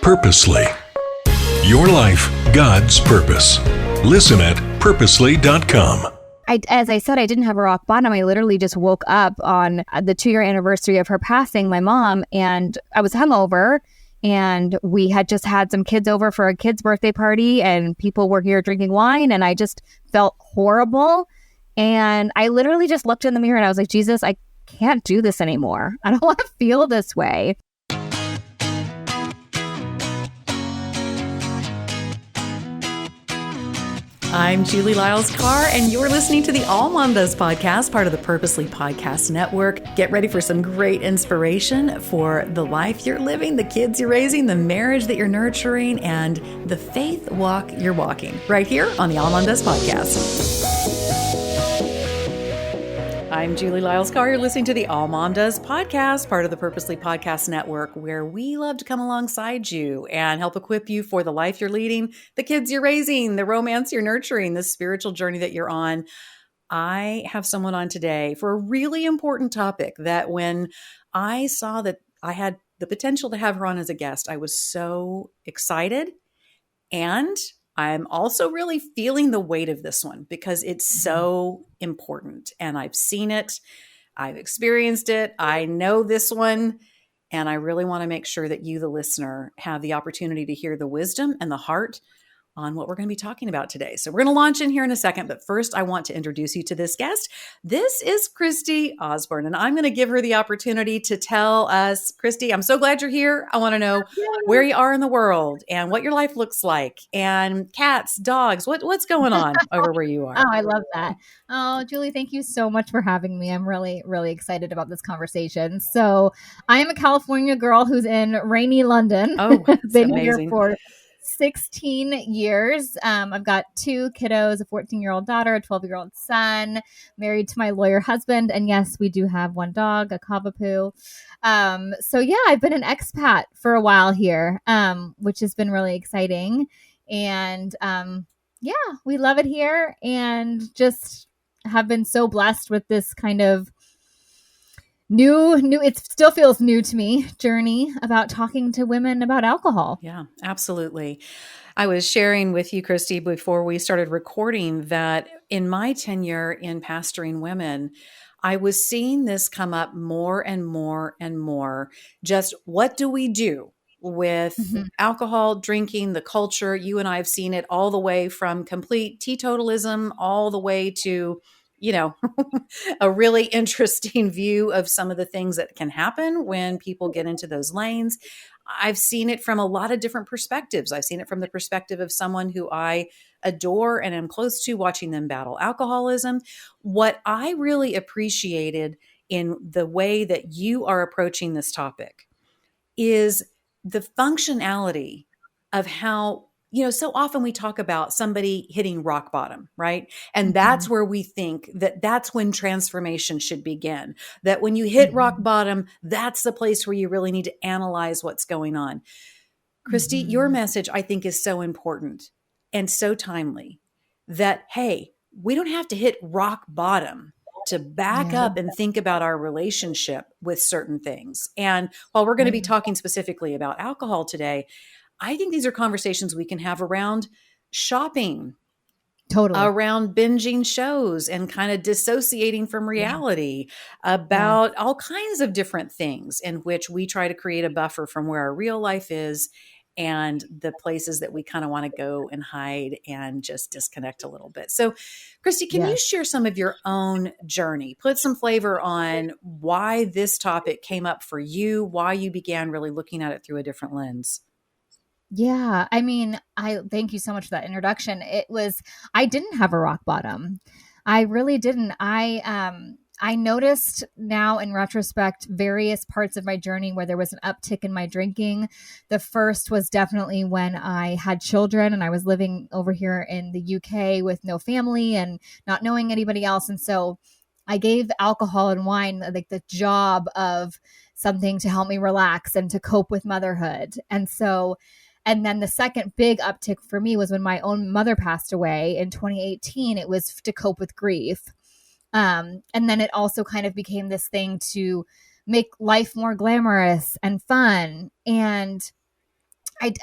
Purposely. Your life, God's purpose. Listen at purposely.com. As I said, I didn't have a rock bottom. I literally just woke up on the 2-year anniversary of her passing, my mom, and I was hungover, and we had just had some kids over for a kid's birthday party, and people were here drinking wine, and I just felt horrible. And I literally just looked in the mirror and I was like, Jesus, I can't do this anymore. I don't want to feel this way. I'm Julie Lyles Carr, and you're listening to the AllMomDoes podcast, part of the Purposely Podcast Network. Get ready for some great inspiration for the life you're living, the kids you're raising, the marriage that you're nurturing, and the faith walk you're walking right here on the AllMomDoes podcast. I'm Julie Lyles Carr. You're listening to the AllMomDoes podcast, part of the Purposely Podcast Network, where we love to come alongside you and help equip you for the life you're leading, the kids you're raising, the romance you're nurturing, the spiritual journey that you're on. I have someone on today for a really important topic that when I saw that I had the potential to have her on as a guest, I was so excited. And I'm also really feeling the weight of this one because it's so important. And I've seen it. I've experienced it. I know this one. And I really want to make sure that you, the listener, have the opportunity to hear the wisdom and the heart on what we're going to be talking about today. So we're going to launch in here in a second, but first I want to introduce you to this guest. This is Christy Osborne, and I'm going to give her the opportunity to tell us, Christy, I'm so glad you're here. I want to know where you are in the world and what your life looks like and cats, dogs, what's going on over where you are. Oh, I love that. Oh, Julie, thank you so much for having me. I'm really, really excited about this conversation. So I am a California girl who's in rainy London. Oh, that's been amazing. Here for 16 years. I've got 2 kiddos, a 14-year-old daughter, a 12-year-old son, married to my lawyer husband. And yes, we do have 1 dog, a Cavapoo. So yeah, I've been an expat for a while here, which has been really exciting. And yeah, we love it here and just have been so blessed with this kind of new, it still feels new to me, journey about talking to women about alcohol. Yeah, absolutely. I was sharing with you, Christy, before we started recording that in my tenure in pastoring women, I was seeing this come up more and more and more. Just what do we do with alcohol, drinking, the culture? You and I have seen it all the way from complete teetotalism all the way to a really interesting view of some of the things that can happen when people get into those lanes. I've seen it from a lot of different perspectives. I've seen it from the perspective of someone who I adore and am close to, watching them battle alcoholism. What I really appreciated in the way that you are approaching this topic is the functionality of how so often we talk about somebody hitting rock bottom, right? And that's where we think that that's when transformation should begin. That when you hit rock bottom, that's the place where you really need to analyze what's going on. Christy, your message, I think, is so important and so timely that, hey, we don't have to hit rock bottom to back up and think about our relationship with certain things. And while we're going to be talking specifically about alcohol today, I think these are conversations we can have around shopping, around binging shows and kind of dissociating from reality, about all kinds of different things in which we try to create a buffer from where our real life is and the places that we kind of want to go and hide and just disconnect a little bit. So, Christy, can you share some of your own journey? Put some flavor on why this topic came up for you, why you began really looking at it through a different lens. Yeah. I mean, I thank you so much for that introduction. I didn't have a rock bottom. I really didn't. I noticed now in retrospect, various parts of my journey where there was an uptick in my drinking. The first was definitely when I had children and I was living over here in the UK with no family and not knowing anybody else. And so I gave alcohol and wine like the job of something to help me relax and to cope with motherhood. And then the second big uptick for me was when my own mother passed away in 2018. It was to cope with grief. And then it also kind of became this thing to make life more glamorous and fun. And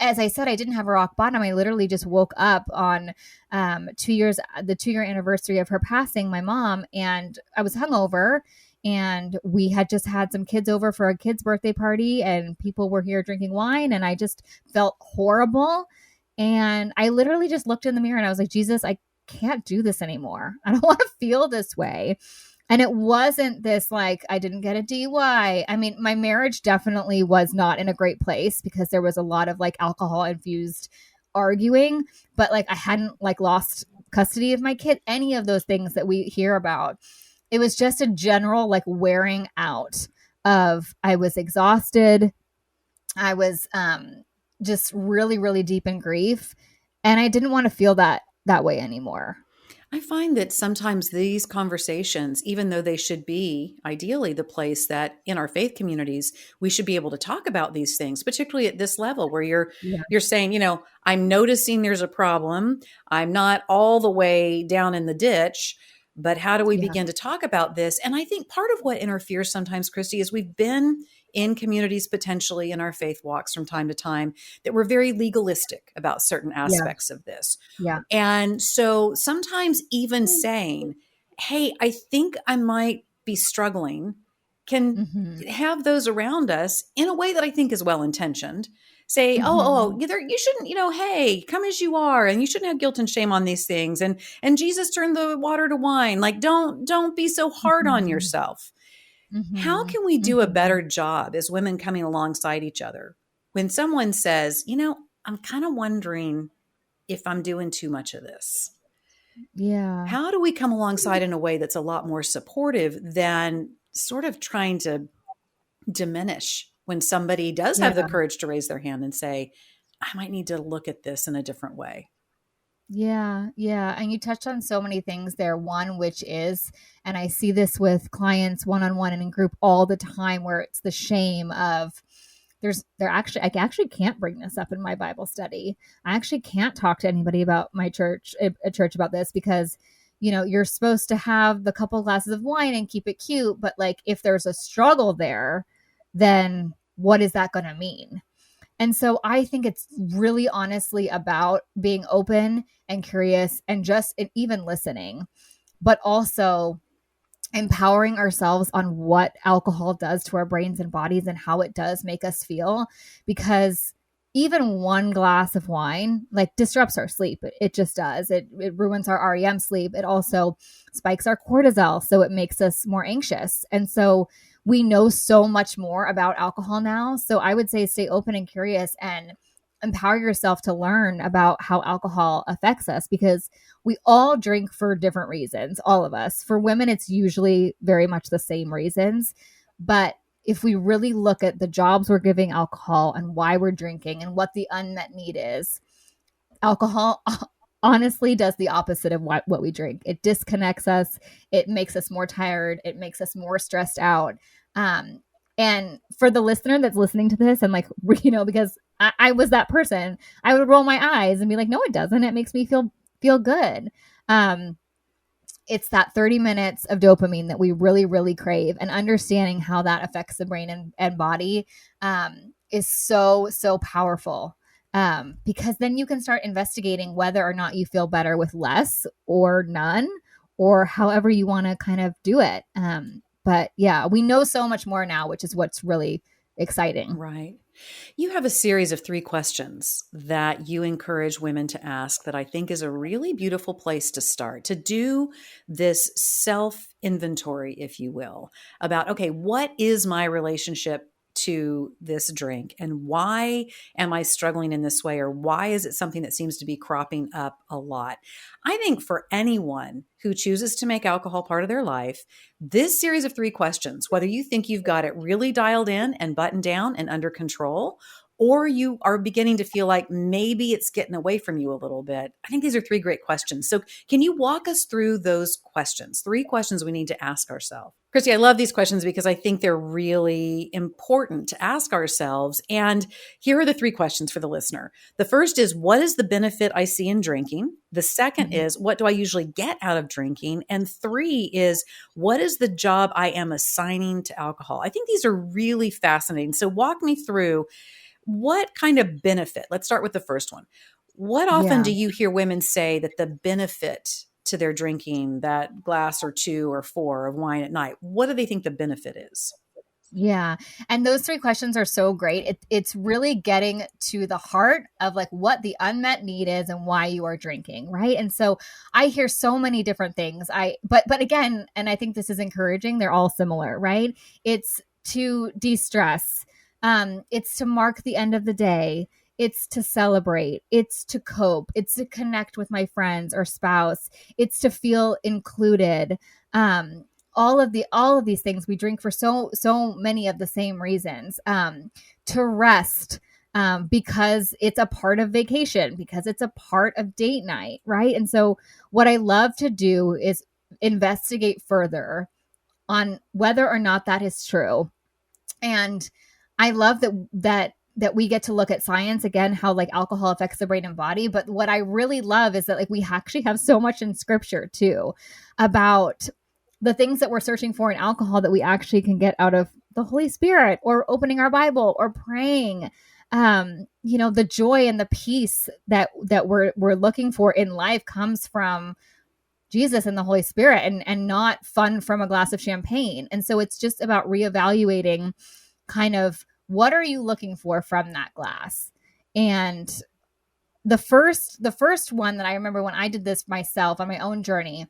as I said, I didn't have a rock bottom. I literally just woke up on the 2-year anniversary of her passing, my mom, and I was hungover. And we had just had some kids over for a kid's birthday party, and people were here drinking wine, and I just felt horrible. And I literally just looked in the mirror and I was like, Jesus, I can't do this anymore. I don't want to feel this way. And it wasn't this like I didn't get a DUI. I mean, my marriage definitely was not in a great place because there was a lot of like alcohol infused arguing, but like I hadn't like lost custody of my kid, any of those things that we hear about. It was just a general like wearing out of I was exhausted. I was just really, really deep in grief. And I didn't want to feel that way anymore. I find that sometimes these conversations, even though they should be ideally the place that in our faith communities, we should be able to talk about these things, particularly at this level where you're saying, I'm noticing there's a problem. I'm not all the way down in the ditch, but how do we begin to talk about this? And I think part of what interferes sometimes, Christy, is we've been in communities potentially in our faith walks from time to time that were very legalistic about certain aspects of this. Yeah. And so sometimes even saying, hey, I think I might be struggling can have those around us in a way that I think is well-intentioned. Say, you shouldn't, hey, come as you are, and you shouldn't have guilt and shame on these things. And Jesus turned the water to wine. Like, don't be so hard on yourself. How can we do a better job as women coming alongside each other when someone says, I'm kind of wondering if I'm doing too much of this? Yeah. How do we come alongside in a way that's a lot more supportive than sort of trying to diminish when somebody does have the courage to raise their hand and say, I might need to look at this in a different way? Yeah. Yeah. And you touched on so many things there. One, which is, and I see this with clients one-on-one and in group all the time, where it's the shame of I actually can't bring this up in my Bible study. I actually can't talk to anybody about my church, a church about this, because, you're supposed to have the couple glasses of wine and keep it cute. But like, if there's a struggle there, then what is that going to mean? And so I think it's really honestly about being open and curious and even listening, but also empowering ourselves on what alcohol does to our brains and bodies and how it does make us feel. Because even one glass of wine like disrupts our sleep. It just does. It ruins our REM sleep. It also spikes our cortisol, so it makes us more anxious. And so we know so much more about alcohol now. So I would say stay open and curious and empower yourself to learn about how alcohol affects us, because we all drink for different reasons, all of us. For women, it's usually very much the same reasons. But if we really look at the jobs we're giving alcohol and why we're drinking and what the unmet need is, alcohol honestly does the opposite of what we drink. It disconnects us. It makes us more tired. It makes us more stressed out. And for the listener that's listening to this and like, because I was that person, I would roll my eyes and be like, no, it doesn't. It makes me feel good. It's that 30 minutes of dopamine that we really, really crave, and understanding how that affects the brain and body is so, so powerful. Because then you can start investigating whether or not you feel better with less or none, or however you want to kind of do it. But yeah, we know so much more now, which is what's really exciting. Right. You have a series of 3 questions that you encourage women to ask that I think is a really beautiful place to start, to do this self-inventory, if you will, about, okay, what is my relationship to this drink, and why am I struggling in this way, or why is it something that seems to be cropping up a lot? I think for anyone who chooses to make alcohol part of their life, this series of 3 questions, whether you think you've got it really dialed in and buttoned down and under control, or you are beginning to feel like maybe it's getting away from you a little bit, I think these are 3 great questions. So can you walk us through those questions? 3 questions we need to ask ourselves. Christy, I love these questions because I think they're really important to ask ourselves. And here are the 3 questions for the listener. The first is, what is the benefit I see in drinking? The second is, what do I usually get out of drinking? And 3 is, what is the job I am assigning to alcohol? I think these are really fascinating. So walk me through, what kind of benefit? Let's start with the first one. What often Yeah. do you hear women say that the benefit to their drinking that glass or 2 or 4 of wine at night, what do they think the benefit is? Yeah. And those three questions are so great. It's really getting to the heart of like what the unmet need is and why you are drinking. Right. And so I hear so many different things. But again, and I think this is encouraging, they're all similar, right? It's to de-stress. It's to mark the end of the day. It's to celebrate. It's to cope. It's to connect with my friends or spouse. It's to feel included. All of these things we drink for so many of the same reasons, to rest, because it's a part of vacation, because it's a part of date night, right? And so what I love to do is investigate further on whether or not that is true. And I love that we get to look at science again, how like alcohol affects the brain and body. But what I really love is that like we actually have so much in scripture too about the things that we're searching for in alcohol that we actually can get out of the Holy Spirit or opening our Bible or praying. The joy and the peace that we're looking for in life comes from Jesus and the Holy Spirit, and not fun from a glass of champagne. And so it's just about reevaluating kind of what are you looking for from that glass. And the first one that I remember when I did this myself on my own journey,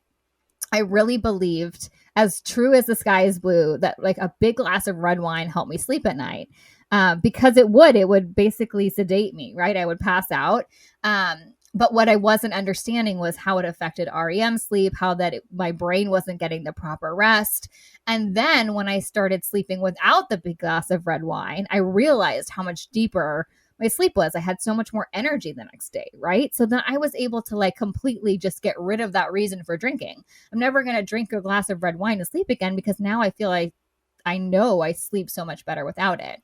I really believed, as true as the sky is blue, that like a big glass of red wine helped me sleep at night, because it would basically sedate me, right? I would pass out. But what I wasn't understanding was how it affected REM sleep, how my brain wasn't getting the proper rest. And then when I started sleeping without the big glass of red wine, I realized how much deeper my sleep was. I had so much more energy the next day, right? So then I was able to like completely just get rid of that reason for drinking. I'm never going to drink a glass of red wine to sleep again, because now I feel like I know I sleep so much better without it.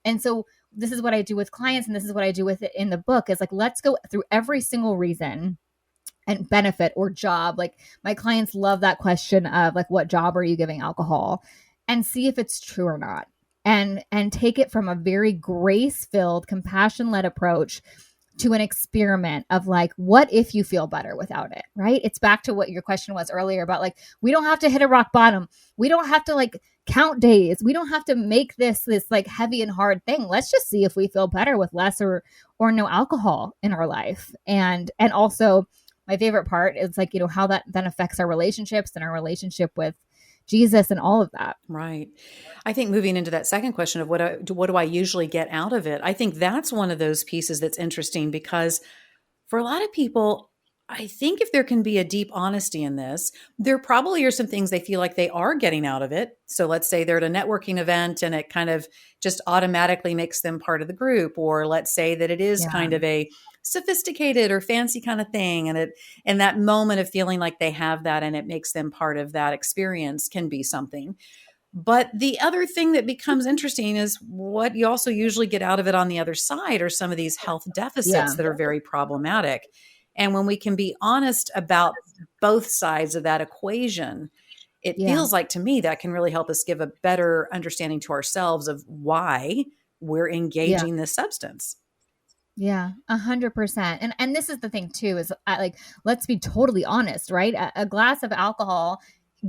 And so this is what I do with clients, and this is what I do with it in the book, is like, let's go through every single reason and benefit or job. Like my clients love that question of like, what job are you giving alcohol, and see if it's true or not. And take it from a very grace-filled, compassion-led approach to an experiment of like, what if you feel better without it, right? It's back to what your question was earlier about like, we don't have to hit a rock bottom. We don't have to like count days. We don't have to make this like heavy and hard thing. Let's just see if we feel better with less or no alcohol in our life. And also my favorite part is like, how that then affects our relationships and our relationship with Jesus and all of that. Right. I think moving into that second question of what do I usually get out of it? I think that's one of those pieces that's interesting, because for a lot of people, I think if there can be a deep honesty in this, there probably are some things they feel like they are getting out of it. So let's say they're at a networking event and it kind of just automatically makes them part of the group. Or let's say that it is kind of a sophisticated or fancy kind of thing. And that moment of feeling like they have that and it makes them part of that experience can be something. But the other thing that becomes interesting is what you also usually get out of it on the other side are some of these health deficits that are very problematic. And when we can be honest about both sides of that equation, it feels like to me that can really help us give a better understanding to ourselves of why we're engaging this substance. Yeah, 100%. And this is the thing too, is let's be totally honest, right? A glass of alcohol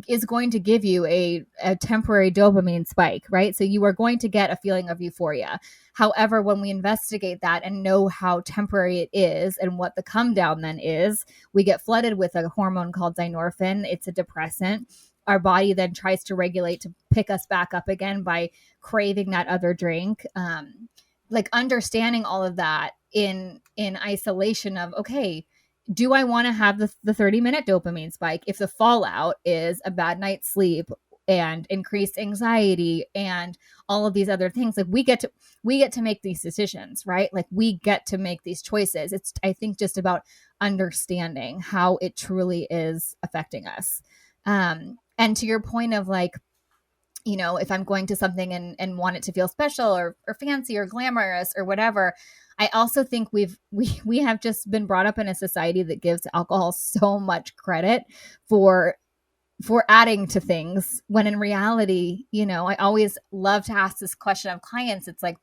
is going to give you a temporary dopamine spike, right? So you are going to get a feeling of euphoria. However, when we investigate that and know how temporary it is and what the come down then is, we get flooded with a hormone called dynorphin. It's a depressant. Our body then tries to regulate to pick us back up again by craving that other drink. Like understanding all of that in isolation of, okay, do I want to have the 30-minute dopamine spike if the fallout is a bad night's sleep and increased anxiety and all of these other things? Like we get to make these decisions, right? Like we get to make these choices. It's, I think, just about understanding how it truly is affecting us. And to your point of like, if I'm going to something and want it to feel special or fancy or glamorous or whatever, I also think we have just been brought up in a society that gives alcohol so much credit for adding to things, when in reality, I always love to ask this question of clients. It's like,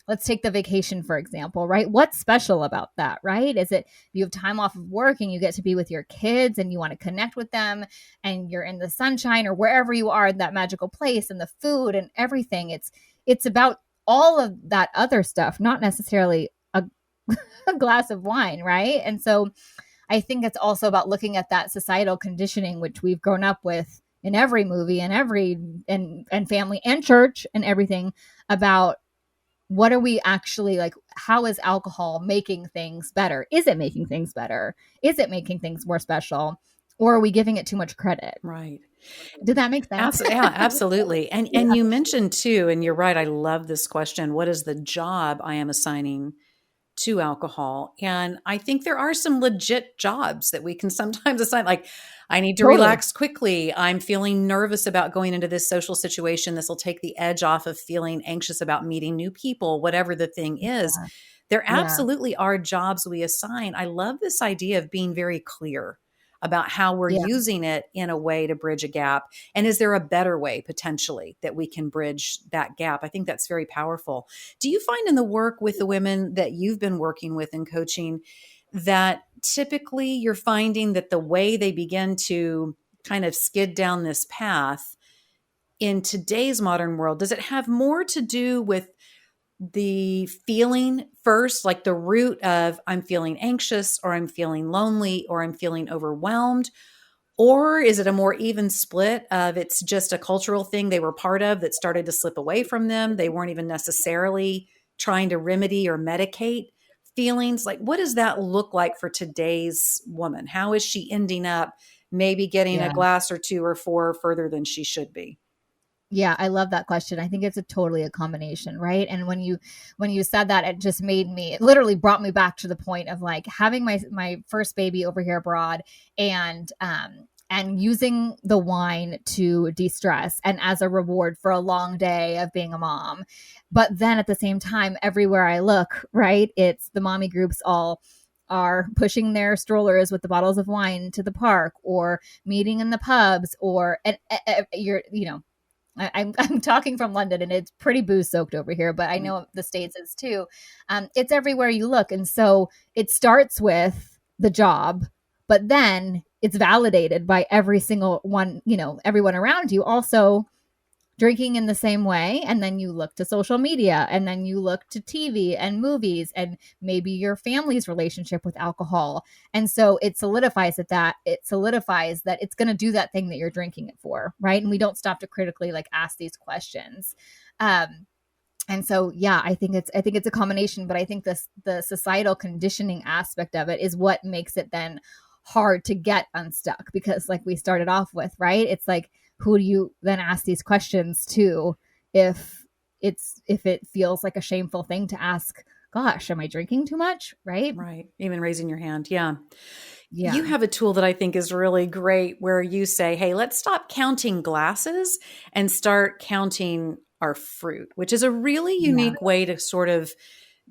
let's take the vacation, for example, right? What's special about that, right? Is it you have time off of work and you get to be with your kids and you want to connect with them and you're in the sunshine or wherever you are in that magical place and the food and everything. It's about all of that other stuff, not necessarily a glass of wine, right? And so I think it's also about looking at that societal conditioning, which we've grown up with in every movie and every and family and church and everything, about what are we actually like, how is alcohol making things better? Is it making things better? Is it making things more special? Or are we giving it too much credit? Right. Did that make sense? Yeah, absolutely. And you mentioned too, and you're right, I love this question. What is the job I am assigning to alcohol? And I think there are some legit jobs that we can sometimes assign, like, I need to Totally. relax quickly. I'm feeling nervous about going into this social situation. This will take the edge off of feeling anxious about meeting new people, whatever the thing is. Yeah. There Yeah. absolutely are jobs we assign. I love this idea of being very clear about how we're Yeah. using it in a way to bridge a gap. And is there a better way potentially that we can bridge that gap? I think that's very powerful. Do you find in the work with the women that you've been working with and coaching that typically you're finding that the way they begin to kind of skid down this path in today's modern world, does it have more to do with the feeling first, like the root of I'm feeling anxious or I'm feeling lonely or I'm feeling overwhelmed? Or is it a more even split of it's just a cultural thing they were part of that started to slip away from them? They weren't even necessarily trying to remedy or medicate feelings. Like, what does that look like for today's woman? How is she ending up maybe getting a Yeah. glass or two or four further than she should be? Yeah, I love that question. I think it's totally a combination, right? And when you said that, it just made me, it literally brought me back to the point of like having my first baby over here abroad and using the wine to de-stress and as a reward for a long day of being a mom. But then at the same time, everywhere I look, right, it's the mommy groups all are pushing their strollers with the bottles of wine to the park or meeting in the pubs or and you're I'm talking from London and it's pretty booze soaked over here, but I know the States is too. It's everywhere you look. And so it starts with the job, but then it's validated by every single one, everyone around you also drinking in the same way. And then you look to social media and then you look to TV and movies and maybe your family's relationship with alcohol. And so it solidifies that it's going to do that thing that you're drinking it for. Right. And we don't stop to critically like ask these questions. And so, yeah, I think it's a combination, but I think the societal conditioning aspect of it is what makes it then hard to get unstuck because like we started off with, right? It's like, who do you then ask these questions to if it feels like a shameful thing to ask, gosh, am I drinking too much? Right. Right. Even raising your hand. Yeah. Yeah. You have a tool that I think is really great where you say, hey, let's stop counting glasses and start counting our fruit, which is a really unique way to sort of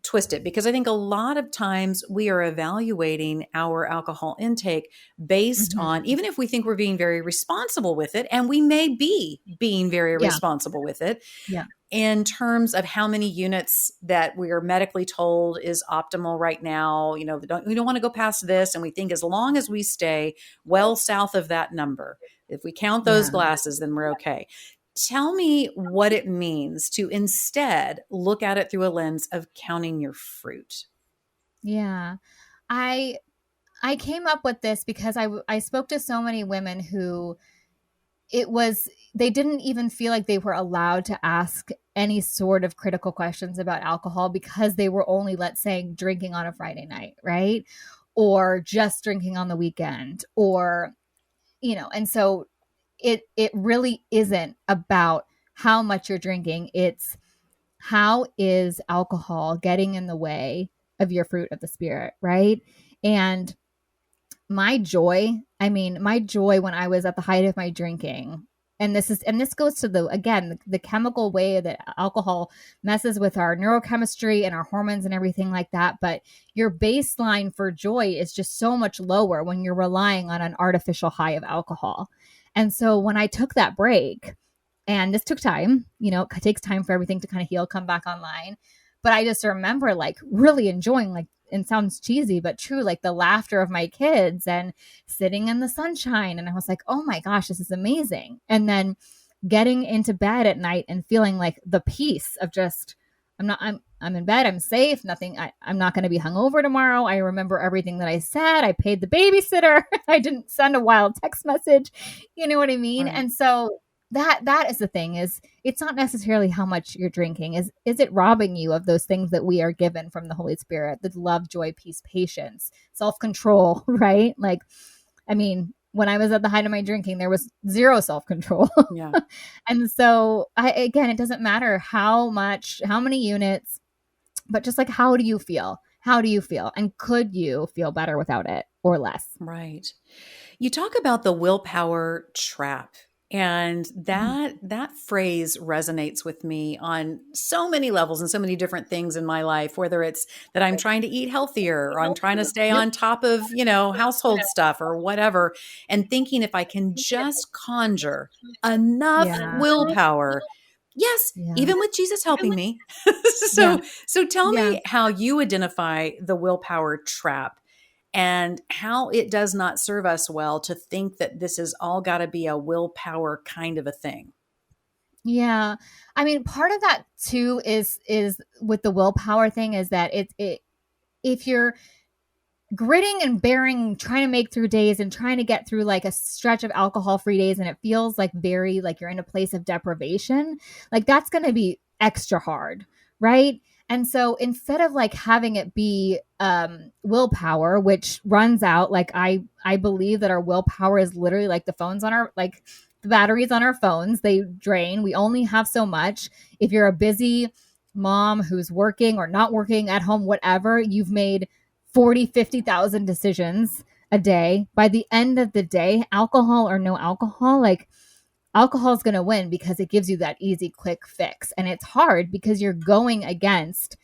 twist it, because I think a lot of times we are evaluating our alcohol intake based on, even if we think we're being very responsible with it, and we may be being very responsible with it, in terms of how many units that we are medically told is optimal right now. We don't want to go past this. And we think as long as we stay well south of that number, if we count those glasses, then we're okay. Tell me what it means to instead look at it through a lens of counting your fruit. Yeah. I came up with this because I spoke to so many women who they didn't even feel like they were allowed to ask any sort of critical questions about alcohol because they were only, let's say, drinking on a Friday night, right? Or just drinking on the weekend or, and so it really isn't about how much you're drinking. It's how is alcohol getting in the way of your fruit of the spirit, right? And my joy when I was at the height of my drinking, and this goes to the chemical way that alcohol messes with our neurochemistry and our hormones and everything like that. But your baseline for joy is just so much lower when you're relying on an artificial high of alcohol. And so when I took that break, and this took time, it takes time for everything to kind of heal, come back online. But I just remember like really enjoying, like, and sounds cheesy, but true, like the laughter of my kids and sitting in the sunshine. And I was like, oh my gosh, this is amazing. And then getting into bed at night and feeling like the peace of just, I'm in bed. I'm safe. Nothing. I'm not going to be hungover tomorrow. I remember everything that I said. I paid the babysitter. I didn't send a wild text message. You know what I mean? Right. And so that is the thing, is it's not necessarily how much you're drinking. Is it robbing you of those things that we are given from the Holy Spirit, the love, joy, peace, patience, self-control, right? Like, I mean, when I was at the height of my drinking, there was zero self-control. Yeah. And so again, it doesn't matter how many units, but just like, how do you feel? How do you feel? And could you feel better without it or less? Right. You talk about the willpower trap. And that phrase resonates with me on so many levels and so many different things in my life, whether it's that I'm trying to eat healthier or I'm trying to stay on top of, household stuff or whatever, and thinking if I can just conjure enough willpower. Yes, even with Jesus helping me. So tell me how you identify the willpower trap and how it does not serve us well to think that this is all got to be a willpower kind of a thing. Yeah. I mean, part of that too is with the willpower thing, is that if you're gritting and bearing, trying to make through days and trying to get through like a stretch of alcohol-free days, and it feels like very like you're in a place of deprivation, like that's going to be extra hard, right? And so instead of like having it be willpower, which runs out, like I believe that our willpower is literally like the phones on our, like the batteries on our phones, they drain. We only have so much. If you're a busy mom who's working or not working at home, whatever, you've made 40, 50,000 decisions a day. By the end of the day, alcohol or no alcohol, like alcohol is going to win because it gives you that easy, quick fix. And it's hard because you're going against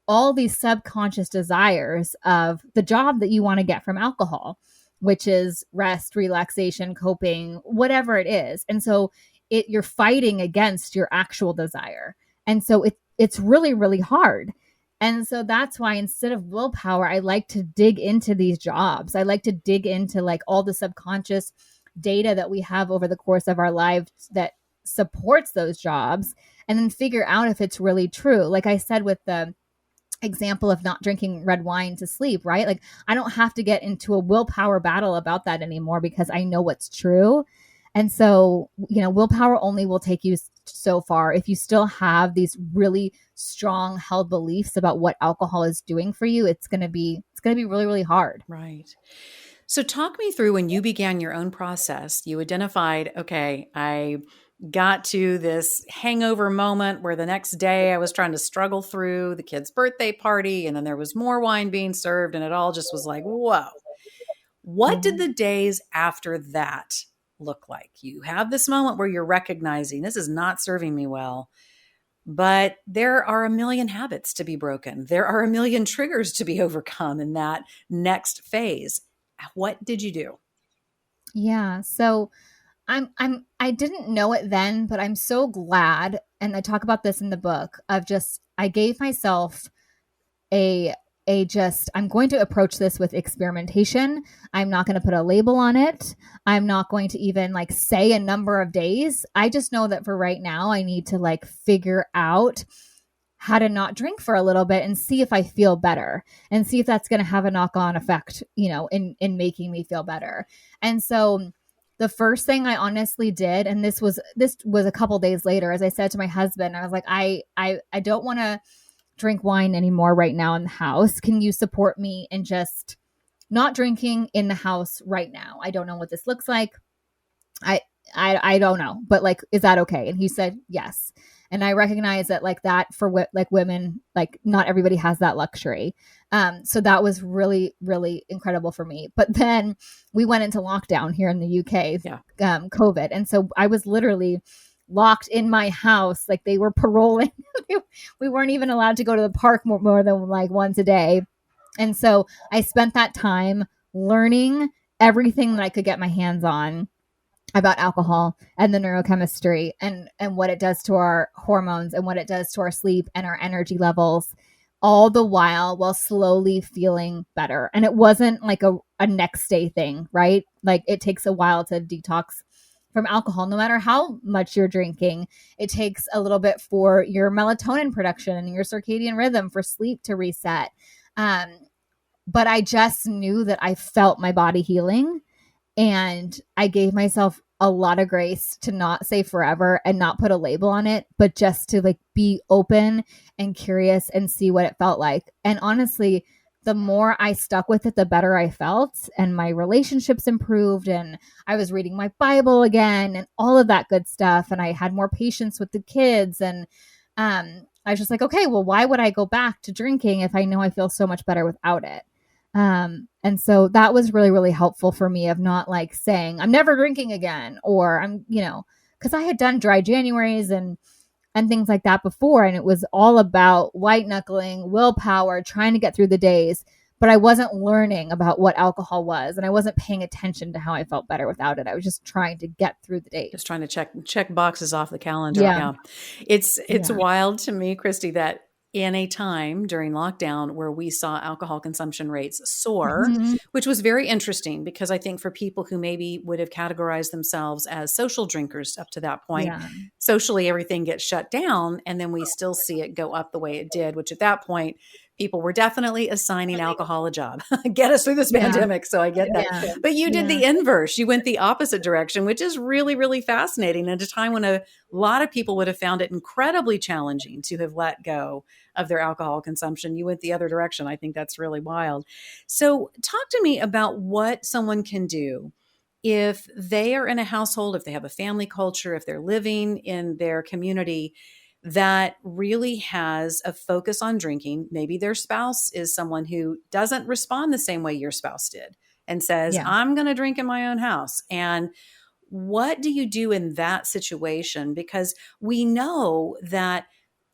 all these subconscious desires of the job that you want to get from alcohol, which is rest, relaxation, coping, whatever it is. And so you're fighting against your actual desire. And so it's really, really hard. And so that's why instead of willpower, I like to dig into these jobs. I like to dig into like all the subconscious data that we have over the course of our lives that supports those jobs, and then figure out if it's really true. Like I said with the example of not drinking red wine to sleep, right? Like I don't have to get into a willpower battle about that anymore because I know what's true. And so, willpower only will take you so far. If you still have these really strong held beliefs about what alcohol is doing for you, it's going to be really, really hard. Right. So talk me through when you began your own process. You identified, okay, I got to this hangover moment where the next day I was trying to struggle through the kid's birthday party, and then there was more wine being served, and it all just was like, whoa. What did the days after that look like? You have this moment where you're recognizing this is not serving me well, but there are a million habits to be broken. There are a million triggers to be overcome in that next phase. What did you do? Yeah. So I didn't know it then, but I'm so glad. And I talk about this in the book of just, I gave myself I'm going to approach this with experimentation. I'm not going to put a label on it. I'm not going to even like say a number of days. I just know that for right now, I need to like figure out how to not drink for a little bit and see if I feel better and see if that's going to have a knock-on effect, in making me feel better. And so the first thing I honestly did, and this was a couple days later, as I said to my husband, I was like, I don't want to drink wine anymore right now in the house. Can you support me in just not drinking in the house right now? I don't know what this looks like. I don't know, but like, is that okay? And he said, yes. And I recognize that like that for like women, like not everybody has that luxury. So that was really, really incredible for me. But then we went into lockdown here in the UK, COVID. And so I was literally locked in my house. Like they were paroling. We weren't even allowed to go to the park more than like once a day. And so I spent that time learning everything that I could get my hands on about alcohol and the neurochemistry and what it does to our hormones and what it does to our sleep and our energy levels. all the while slowly feeling better. And it wasn't like a next day thing, right? Like it takes a while to detox from alcohol. No matter how much you're drinking, it takes a little bit for your melatonin production and your circadian rhythm for sleep to reset. But I just knew that I felt my body healing, and I gave myself a lot of grace to not say forever and not put a label on it, but just to like be open and curious and see what it felt like. And honestly, the more I stuck with it, the better I felt, and my relationships improved, and I was reading my Bible again and all of that good stuff. And I had more patience with the kids. And I was just like, okay, well, why would I go back to drinking if I know I feel so much better without it? And so that was really, really helpful for me, of not like saying I'm never drinking again, or I'm, because I had done dry Januaries and things like that before. And it was all about white knuckling, willpower, trying to get through the days. But I wasn't learning about what alcohol was, and I wasn't paying attention to how I felt better without it. I was just trying to get through the days. Just trying to check boxes off the calendar. Yeah. It's wild to me, Christy, that in a time during lockdown where we saw alcohol consumption rates soar, which was very interesting, because I think for people who maybe would have categorized themselves as social drinkers up to that point, socially everything gets shut down, and then we still see it go up the way it did, which at that point, people were definitely assigning alcohol a job. Get us through this pandemic. So I get that. Yeah. But you did the inverse. You went the opposite direction, which is really, really fascinating. At a time when a lot of people would have found it incredibly challenging to have let go of their alcohol consumption, you went the other direction. I think that's really wild. So talk to me about what someone can do if they are in a household, if they have a family culture, if they're living in their community that really has a focus on drinking. Maybe their spouse is someone who doesn't respond the same way your spouse did and says, I'm going to drink in my own house. And what do you do in that situation? Because we know that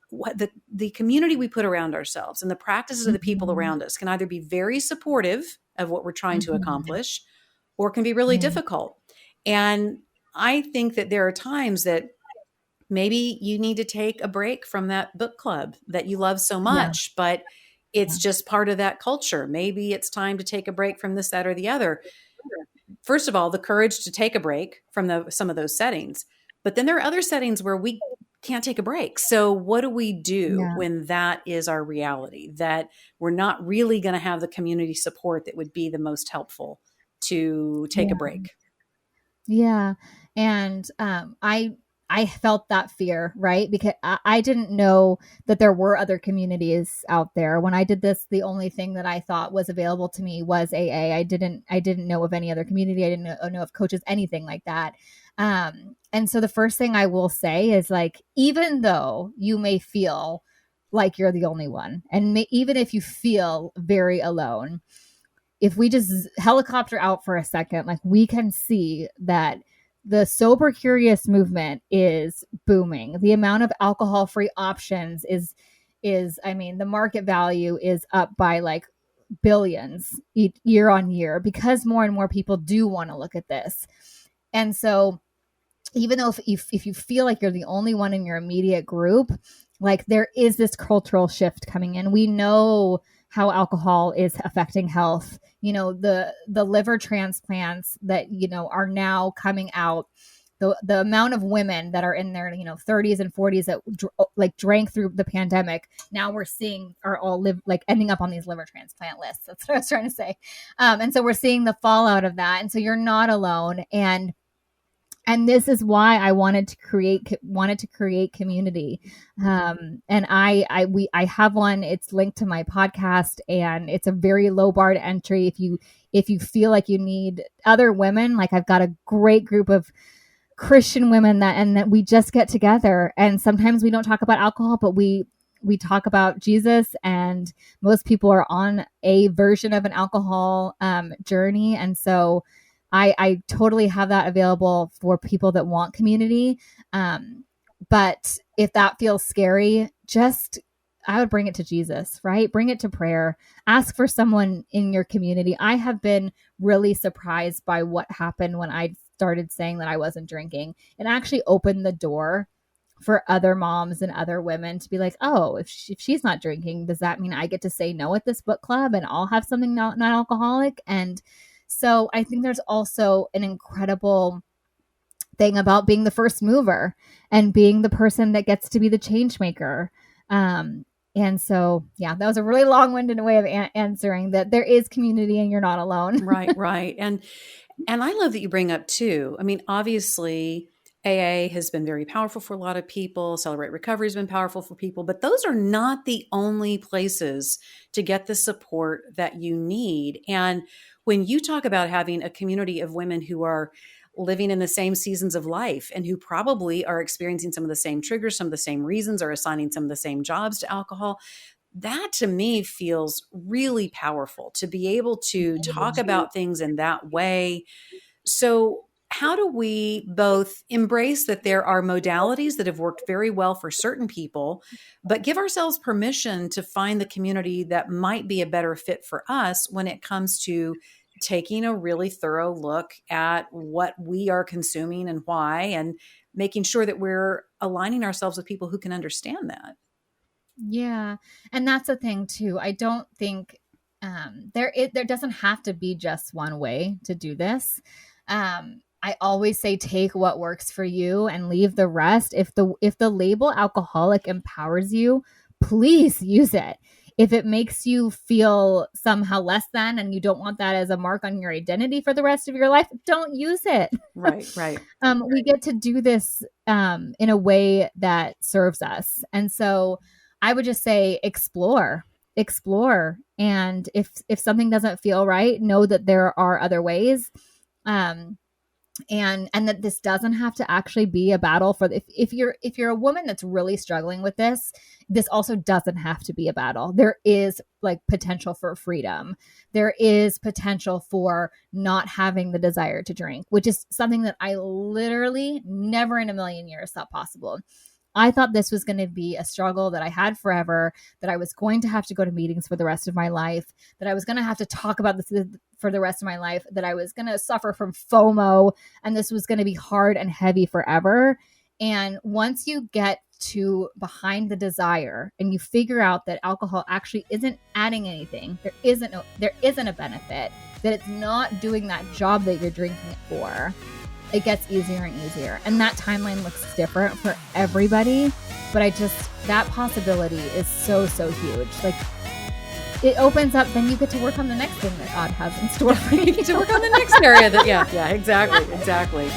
what the community we put around ourselves and the practices of the people around us can either be very supportive of what we're trying to accomplish, or can be really difficult. And I think that there are times that maybe you need to take a break from that book club that you love so much, but it's just part of that culture. Maybe it's time to take a break from this, that, or the other. First of all, the courage to take a break from some of those settings. But then there are other settings where we can't take a break. So what do we do when that is our reality, that we're not really going to have the community support that would be the most helpful to take a break? Yeah. And I felt that fear, right? Because I didn't know that there were other communities out there. When I did this, the only thing that I thought was available to me was AA. I didn't know of any other community. I didn't know of coaches, anything like that. And so the first thing I will say is, like, even though you may feel like you're the only one, and even if you feel very alone, if we just helicopter out for a second, like, we can see that the sober curious movement is booming. The amount of alcohol-free options is, I mean, the market value is up by like billions year on year, because more and more people do want to look at this. And so even though if you feel like you're the only one in your immediate group, like, there is this cultural shift coming in. We know how alcohol is affecting health. The liver transplants that, are now coming out, the amount of women that are in their, 30s and 40s that drank through the pandemic, now we're seeing are all ending up on these liver transplant lists. That's what I was trying to say. And so we're seeing the fallout of that. And so you're not alone. And this is why I wanted to create community. And I have one. It's linked to my podcast, and it's a very low bar to entry. If you feel like you need other women, like, I've got a great group of Christian women that we just get together. And sometimes we don't talk about alcohol, but we talk about Jesus, and most people are on a version of an alcohol journey. And so I totally have that available for people that want community. But if that feels scary, I would bring it to Jesus, right? Bring it to prayer. Ask for someone in your community. I have been really surprised by what happened when I started saying that I wasn't drinking. It actually opened the door for other moms and other women to be like, oh, if she's not drinking, does that mean I get to say no at this book club and I'll have something non-alcoholic? And so I think there's also an incredible thing about being the first mover and being the person that gets to be the change maker. And so, yeah, that was a really long-winded way of answering that there is community and you're not alone. Right. And I love that you bring up too. I mean, obviously AA has been very powerful for a lot of people. Celebrate Recovery has been powerful for people, but those are not the only places to get the support that you need. And when you talk about having a community of women who are living in the same seasons of life and who probably are experiencing some of the same triggers, some of the same reasons, or assigning some of the same jobs to alcohol, that to me feels really powerful to be able to talk about things in that way. So how do we both embrace that there are modalities that have worked very well for certain people, but give ourselves permission to find the community that might be a better fit for us when it comes to taking a really thorough look at what we are consuming and why, and making sure that we're aligning ourselves with people who can understand that. Yeah. And that's the thing too. I don't think there doesn't have to be just one way to do this. I always say take what works for you and leave the rest. If the label alcoholic empowers you, please use it. If it makes you feel somehow less than and you don't want that as a mark on your identity for the rest of your life, don't use it. Right. We get to do this in a way that serves us. And so I would just say explore. And if something doesn't feel right, know that there are other ways. And that this doesn't have to actually be a battle for if you're a woman that's really struggling with this also doesn't have to be a battle. There is like potential for freedom. There is potential for not having the desire to drink, which is something that I literally never in a million years thought possible. I thought this was going to be a struggle that I had forever, that I was going to have to go to meetings for the rest of my life, that I was going to have to talk about this for the rest of my life, that I was going to suffer from FOMO, and this was going to be hard and heavy forever. And once you get to behind the desire and you figure out that alcohol actually isn't adding anything, there isn't a benefit, that it's not doing that job that you're drinking it for, it gets easier and easier. And that timeline looks different for everybody. But that possibility is so, so huge. Like it opens up, then you get to work on the next thing that God has in store for you. You get to work on the next area exactly.